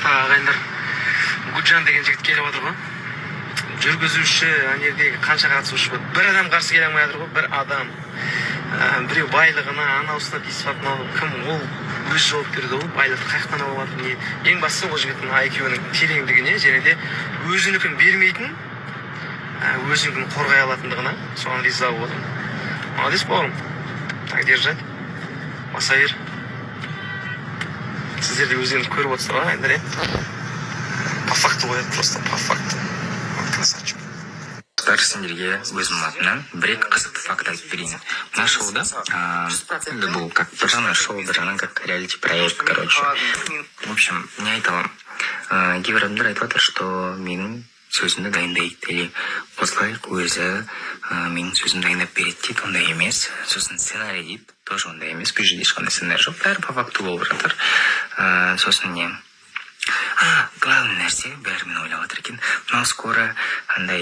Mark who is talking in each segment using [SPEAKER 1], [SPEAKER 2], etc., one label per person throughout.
[SPEAKER 1] ағайындар, Гүлжан деген жігіт келіп отыр ғой. Жүргізуші, ана жердегі қанша қатысушы бар. Бір адам қарсы келе алмай жатыр ғой, бір адам. Біреу байлығына, анаусына тиісіп алып, кім ол өз жауап берді ғой, байлықты қаяқтан алып жатыр, не. Ең бастысы ол жігіттің IQ-нің тереңдігіне, және де өзінікін бермейтін, өзінікін қорғай алатындығына, соған риза болып отырмын. Молодец, бауырым. Так держать. Баса бер. Сіздер де өздеріңіз көріп отырсыздар ғой, ағайындар, по факту қояды, просто по факту. Красавчик.
[SPEAKER 2] Сендерге өзім атынан бір-екі қызықты факт айтып берейін. Мына шоуда, енді бұл как бір жағынан шоу, бір жағынан как реалити проект, короче. В общем, не айта аламын. Кейбір адамдар айтып жатыр, что менің сөзімді дайындайды, или осылай өзі менің сөзімді дайындап береді дейді, ондай емес. Сосын сценарий дейді, тоже ондай емес. Бұл жерде ешқандай сценарий жоқ, бәрі по факту болып жатыр. Сосын не? Главный нәрсе, бәрі мен ойлап жатыр екен, мынау скоро андай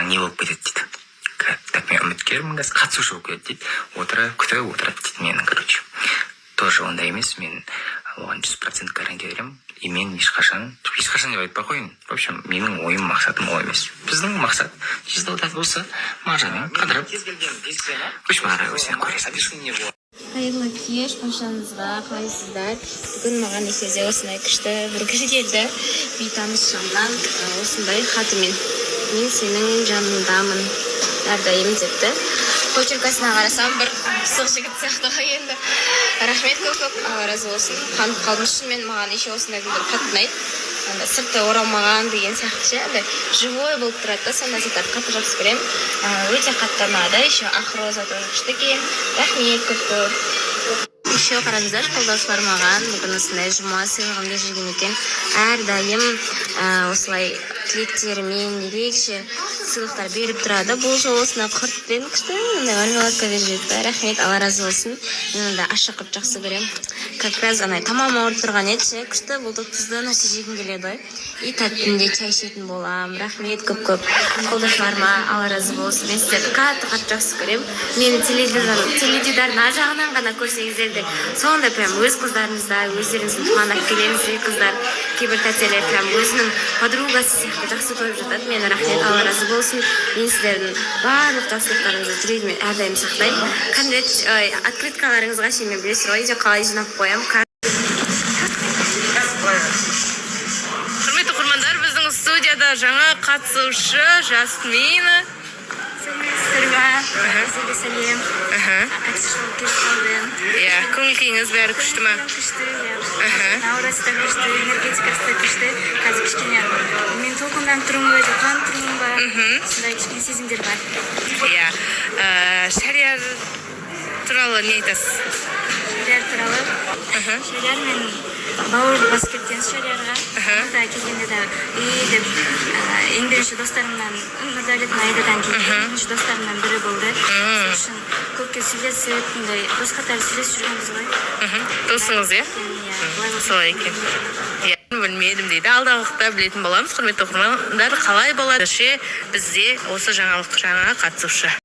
[SPEAKER 2] не болып кетеді дейді. Так, мен үміткермін, қатысушы болып кетеді дейді. Күтіп отырады дейді мені, короче. Тоже ондай емес, мен оған 100% гарантия беремін. И мен ешқашан деп айтпай қояйын. В общем, менің ойым, мақсатым ол емес. Біздің мақсат Жездауда осы маржамен қыдырып, үш мара өзіне көресіздер.
[SPEAKER 3] Қайырлы кеш, баршаңызға, қалайсыздар? Бүгін маған эфирде осындай күшті бір кісі келді. Бейтаныс жаннан осындай хатымен: мен сенің жаныңдамын әрдайым депті. Почеркасына қарасам бір пысық жігіт сияқты ғой енді. Рахмет көп, Алла разы болсын. Қанып қалдым, шынымен маған еще осындай гүлдер қатты ұнайды. Сырты оралмаған деген сияқты ше, живой болып тұрады да, сондай заттарды қатты жақсы көремін. Өте қатты ұнады. Еще ақ роза тоже күшті екен. Рахмет көп. Еще қараңыздар, қолдаушылар маған бүгін осындай жұма сыйлығымды жүрген екен. Әрдайым осылай тілектерімен ерекше сыйлықтар беріп тұрады. Бұл жолы осындай құртпен күшті мармеладка беріп жүрді. Рахмет, Алла разы болсын. Мен онда ашық құрт жақсы көремін. Как раз анай тамам ауырып тұрған еді, күшті болды, тұзды нәрсе жегім келеді ғой. И тәттінде чай ішетін боламын. Рахмет көп. Қолдаушыларыма Алла разы болсын. Мен сіздерді қатты жақсы көремін. Мені теледидардың ар жағынан ғана көрсеңіздер де сондай прям өз қыздарыңызда, өздеріңіздің туған әпкелеріңіздей қыздар, кейбір тәтелер прям өзінің подругасы сияқты жақсы көріп жатады. Мені рахмет, Алла разы болсын. Мен сіздердің барлық жақсылықтарыңызды жүрегіммен әрдайым сақтаймын. Открыткаларыңызға шейін білесіздер ғой, үйде қалай жинап қоямын.
[SPEAKER 4] Құрметті оқырмандар, біздің студияда жаңа қатысушы Жасмина.
[SPEAKER 3] Сәлем. Қатысушы болып келіп қалдым.
[SPEAKER 4] Көңіл-күйіңіз бәрі күшті ма?
[SPEAKER 3] Күшті, аурасы да күшті, энергетикасы да күшті. Қазір кішкене мен толқындан тұрмын ба, жоқан тұрмын ба, сондай кішкене сезімдер бар.
[SPEAKER 4] Шариғат туралы не айтасыз?
[SPEAKER 3] Шариғат туралы? Шариғат мен бауыр басып кеткен шариғатқа. Мұнда келгенде де деп ең бірінші достарымнан, Нұрдәулеттің Айдадан келген бірінші достарымнан бірі болды. Сол үшін көпке сөйлесіп, дос қатары сөйлесіп жүргенбіз ғой.
[SPEAKER 4] Досыңыз, солай екен. Білмедім дейді. Алдағы уақытта білетін боламыз. Құрметті оқырмандар, қалай болады? Бізде осы жаңа қатысушы.